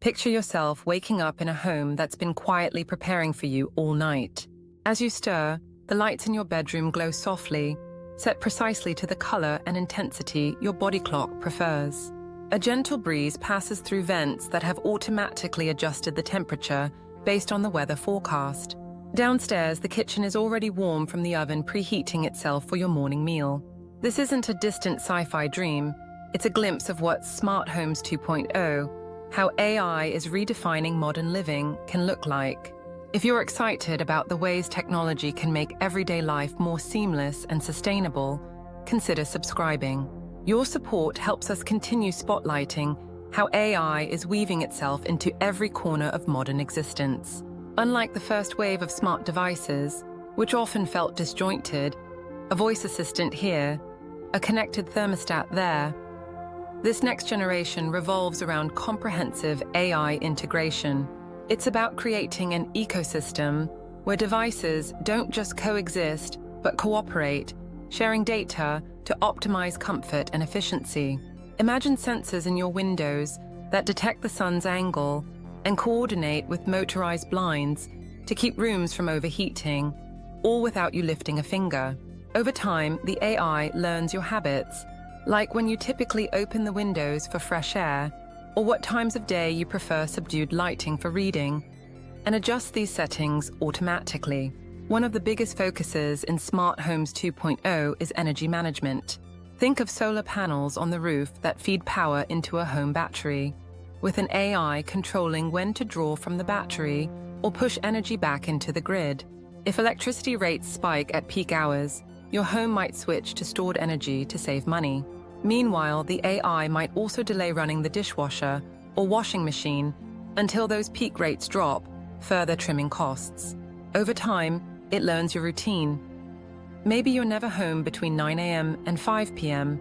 Picture yourself waking up in a home that's been quietly preparing for you all night. As you stir, the lights in your bedroom glow softly, set precisely to the color and intensity your body clock prefers. A gentle breeze passes through vents that have automatically adjusted the temperature based on the weather forecast. Downstairs, the kitchen is already warm from the oven preheating itself for your morning meal. This isn't a distant sci-fi dream, it's a glimpse of what Smart Homes 2.0, how AI is redefining modern living, can look like. If you're excited about the ways technology can make everyday life more seamless and sustainable, consider subscribing. Your support helps us continue spotlighting how AI is weaving itself into every corner of modern existence. Unlike the first wave of smart devices, which often felt disjointed, a voice assistant here, a connected thermostat there, this next generation revolves around comprehensive AI integration. It's about creating an ecosystem where devices don't just coexist, but cooperate, sharing data to optimize comfort and efficiency. Imagine sensors in your windows that detect the sun's angle and coordinate with motorized blinds to keep rooms from overheating, all without you lifting a finger. Over time, the AI learns your habits, like when you typically open the windows for fresh air, or what times of day you prefer subdued lighting for reading, and adjusts these settings automatically. One of the biggest focuses in Smart Homes 2.0 is energy management. Think of solar panels on the roof that feed power into a home battery, with an AI controlling when to draw from the battery or push energy back into the grid. If electricity rates spike at peak hours, your home might switch to stored energy to save money. Meanwhile, the AI might also delay running the dishwasher or washing machine until those peak rates drop, further trimming costs. Over time, it learns your routine. Maybe you're never home between 9 a.m. and 5 p.m.,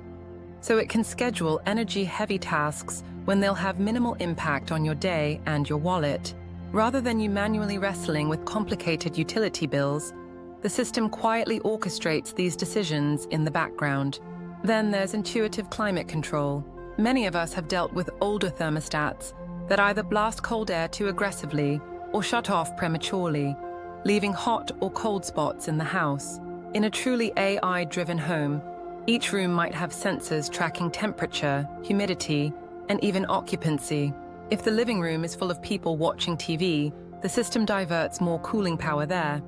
so it can schedule energy-heavy tasks when they'll have minimal impact on your day and your wallet. Rather than you manually wrestling with complicated utility bills, the system quietly orchestrates these decisions in the background. Then there's intuitive climate control. Many of us have dealt with older thermostats that either blast cold air too aggressively or shut off prematurely, leaving hot or cold spots in the house. In a truly AI-driven home, each room might have sensors tracking temperature, humidity, and even occupancy. If the living room is full of people watching TV, the system diverts more cooling power there,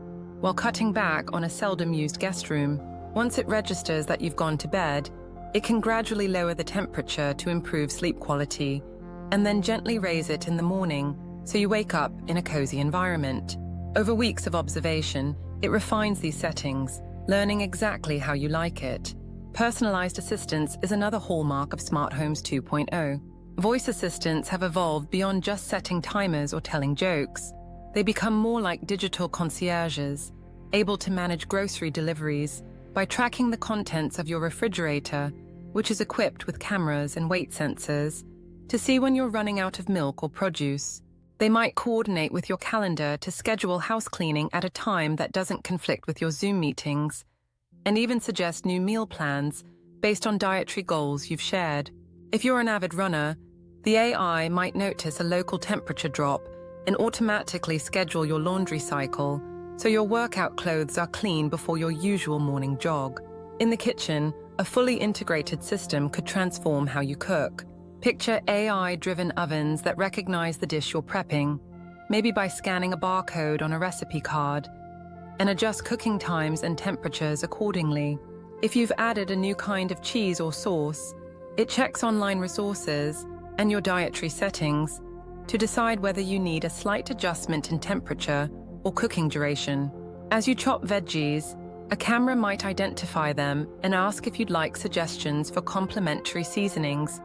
while cutting back on a seldom-used guest room. Once it registers that you've gone to bed, it can gradually lower the temperature to improve sleep quality, and then gently raise it in the morning so you wake up in a cozy environment. Over weeks of observation, it refines these settings, learning exactly how you like it. Personalized assistance is another hallmark of Smart Homes 2.0. Voice assistants have evolved beyond just setting timers or telling jokes. They become more like digital concierges, able to manage grocery deliveries by tracking the contents of your refrigerator, which is equipped with cameras and weight sensors, to see when you're running out of milk or produce. They might coordinate with your calendar to schedule house cleaning at a time that doesn't conflict with your Zoom meetings, and even suggest new meal plans based on dietary goals you've shared. If you're an avid runner, the AI might notice a local temperature drop and automatically schedule your laundry cycle so your workout clothes are clean before your usual morning jog. In the kitchen, a fully integrated system could transform how you cook. Picture AI-driven ovens that recognize the dish you're prepping, maybe by scanning a barcode on a recipe card, and adjust cooking times and temperatures accordingly. If you've added a new kind of cheese or sauce, it checks online resources and your dietary settings to decide whether you need a slight adjustment in temperature or cooking duration. As you chop veggies, a camera might identify them and ask if you'd like suggestions for complementary seasonings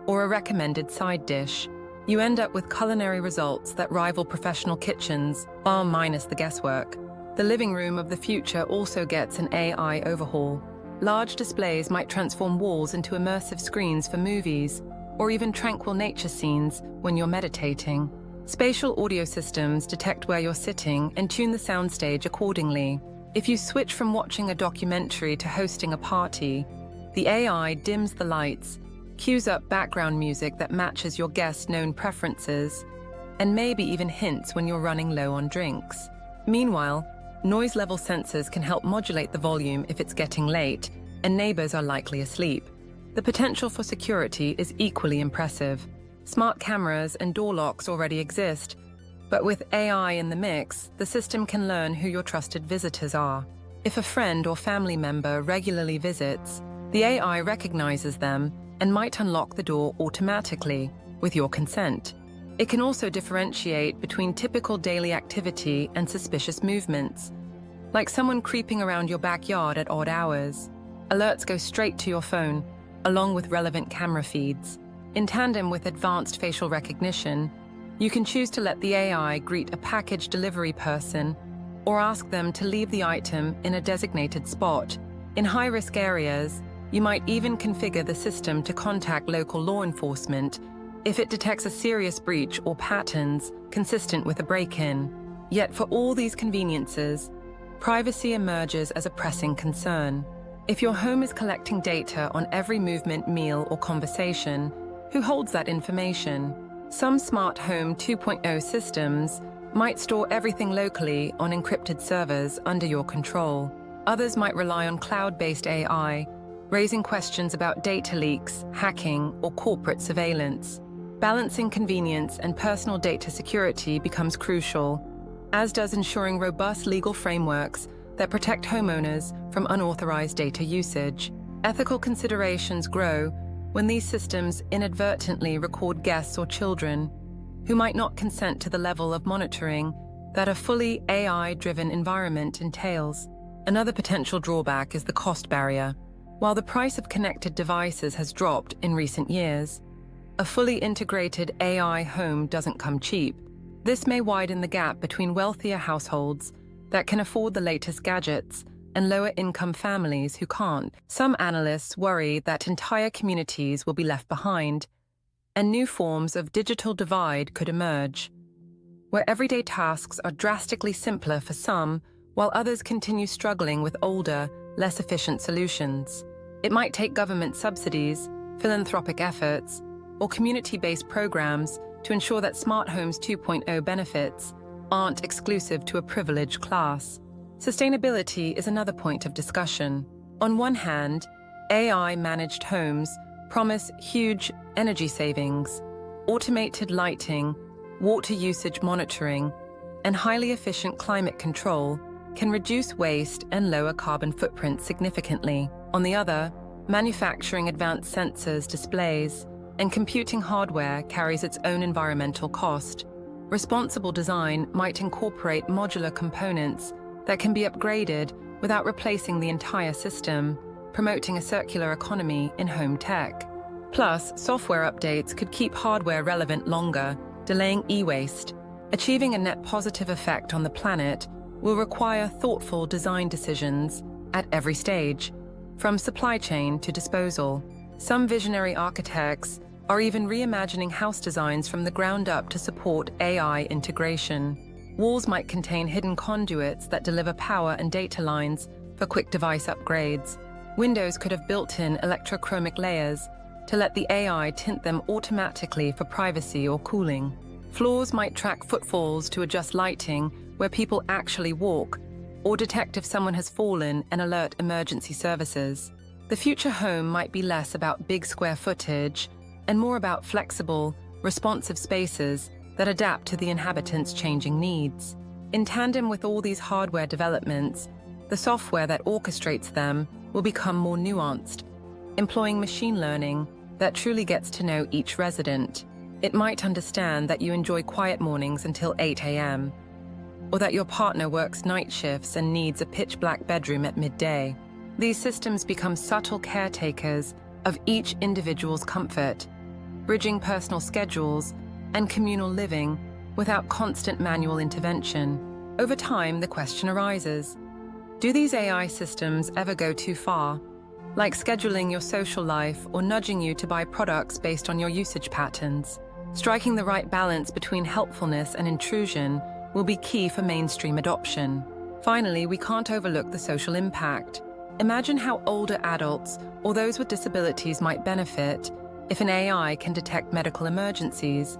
or a recommended side dish. You end up with culinary results that rival professional kitchens, bar minus the guesswork. The living room of the future also gets an AI overhaul. Large displays might transform walls into immersive screens for movies, or even tranquil nature scenes when you're meditating. Spatial audio systems detect where you're sitting and tune the soundstage accordingly. If you switch from watching a documentary to hosting a party, the AI dims the lights, cues up background music that matches your guests' known preferences, and maybe even hints when you're running low on drinks. Meanwhile, noise level sensors can help modulate the volume if it's getting late and neighbors are likely asleep. The potential for security is equally impressive. Smart cameras and door locks already exist, but with AI in the mix, the system can learn who your trusted visitors are. If a friend or family member regularly visits, the AI recognizes them and might unlock the door automatically, with your consent. It can also differentiate between typical daily activity and suspicious movements, like someone creeping around your backyard at odd hours. Alerts go straight to your phone, along with relevant camera feeds. In tandem with advanced facial recognition, you can choose to let the AI greet a package delivery person or ask them to leave the item in a designated spot. In high-risk areas, you might even configure the system to contact local law enforcement if it detects a serious breach or patterns consistent with a break-in. Yet for all these conveniences, privacy emerges as a pressing concern. If your home is collecting data on every movement, meal, or conversation, who holds that information? Some smart home 2.0 systems might store everything locally on encrypted servers under your control. Others might rely on cloud-based AI, raising questions about data leaks, hacking, or corporate surveillance. Balancing convenience and personal data security becomes crucial, as does ensuring robust legal frameworks that protect homeowners from unauthorized data usage. Ethical considerations grow when these systems inadvertently record guests or children who might not consent to the level of monitoring that a fully AI-driven environment entails. Another potential drawback is the cost barrier. While the price of connected devices has dropped in recent years, a fully integrated AI home doesn't come cheap. This may widen the gap between wealthier households that can afford the latest gadgets and lower-income families who can't. Some analysts worry that entire communities will be left behind, and new forms of digital divide could emerge, where everyday tasks are drastically simpler for some, while others continue struggling with older, less efficient solutions. It might take government subsidies, philanthropic efforts, or community-based programs to ensure that Smart Homes 2.0 benefits aren't exclusive to a privileged class. Sustainability is another point of discussion. On one hand, AI-managed homes promise huge energy savings. Automated lighting, water usage monitoring, and highly efficient climate control can reduce waste and lower carbon footprints significantly. On the other, manufacturing advanced sensors, displays, and computing hardware carries its own environmental cost. Responsible design might incorporate modular components that can be upgraded without replacing the entire system, promoting a circular economy in home tech. Plus, software updates could keep hardware relevant longer, delaying e-waste. Achieving a net positive effect on the planet will require thoughtful design decisions at every stage, from supply chain to disposal. Some visionary architects are even reimagining house designs from the ground up to support AI integration. Walls might contain hidden conduits that deliver power and data lines for quick device upgrades. Windows could have built-in electrochromic layers to let the AI tint them automatically for privacy or cooling. Floors might track footfalls to adjust lighting where people actually walk, or detect if someone has fallen and alert emergency services. The future home might be less about big square footage and more about flexible, responsive spaces that adapt to the inhabitants' changing needs. In tandem with all these hardware developments, the software that orchestrates them will become more nuanced, employing machine learning that truly gets to know each resident. It might understand that you enjoy quiet mornings until 8 a.m., or that your partner works night shifts and needs a pitch-black bedroom at midday. These systems become subtle caretakers of each individual's comfort, bridging personal schedules and communal living without constant manual intervention. Over time, the question arises, do these AI systems ever go too far, like scheduling your social life or nudging you to buy products based on your usage patterns? Striking the right balance between helpfulness and intrusion will be key for mainstream adoption. Finally, we can't overlook the social impact. Imagine how older adults or those with disabilities might benefit If an AI can detect medical emergencies,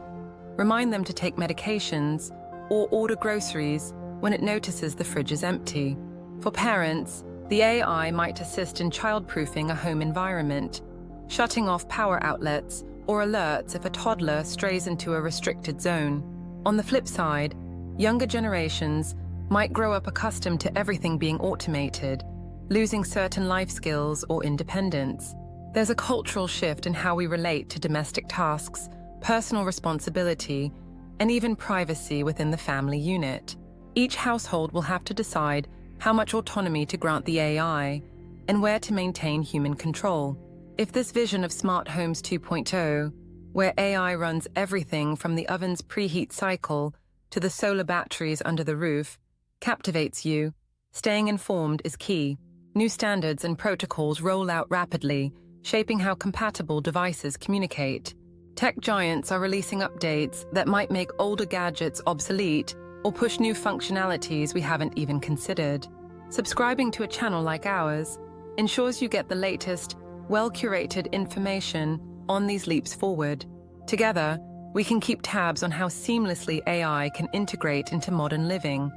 remind them to take medications, or order groceries when it notices the fridge is empty. For parents, the AI might assist in childproofing a home environment, shutting off power outlets or alerts if a toddler strays into a restricted zone. On the flip side, younger generations might grow up accustomed to everything being automated, losing certain life skills or independence. There's a cultural shift in how we relate to domestic tasks, personal responsibility, and even privacy within the family unit. Each household will have to decide how much autonomy to grant the AI and where to maintain human control. If this vision of Smart Homes 2.0, where AI runs everything from the oven's preheat cycle to the solar batteries under the roof, captivates you, staying informed is key. New standards and protocols roll out rapidly, shaping how compatible devices communicate. Tech giants are releasing updates that might make older gadgets obsolete or push new functionalities we haven't even considered. Subscribing to a channel like ours ensures you get the latest, well-curated information on these leaps forward. Together, we can keep tabs on how seamlessly AI can integrate into modern living,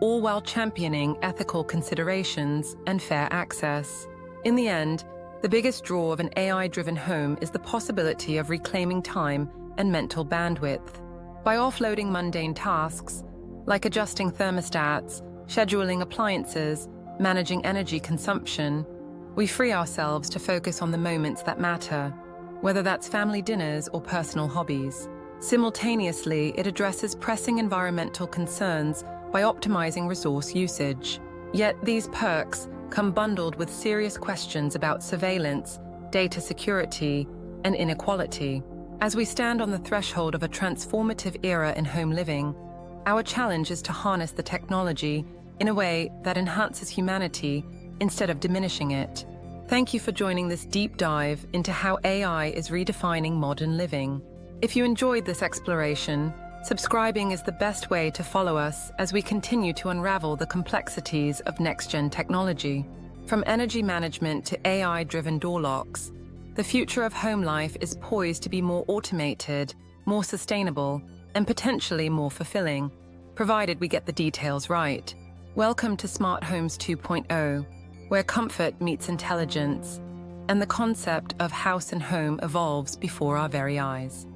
all while championing ethical considerations and fair access. In the end, the biggest draw of an AI-driven home is the possibility of reclaiming time and mental bandwidth. By offloading mundane tasks, like adjusting thermostats, scheduling appliances, managing energy consumption, we free ourselves to focus on the moments that matter, whether that's family dinners or personal hobbies. Simultaneously, it addresses pressing environmental concerns by optimizing resource usage. Yet these perks come bundled with serious questions about surveillance, data security, and inequality. As we stand on the threshold of a transformative era in home living, our challenge is to harness the technology in a way that enhances humanity instead of diminishing it. Thank you for joining this deep dive into how AI is redefining modern living. If you enjoyed this exploration, subscribing is the best way to follow us as we continue to unravel the complexities of next-gen technology. From energy management to AI-driven door locks, the future of home life is poised to be more automated, more sustainable, and potentially more fulfilling, provided we get the details right. Welcome to Smart Homes 2.0, where comfort meets intelligence, and the concept of house and home evolves before our very eyes.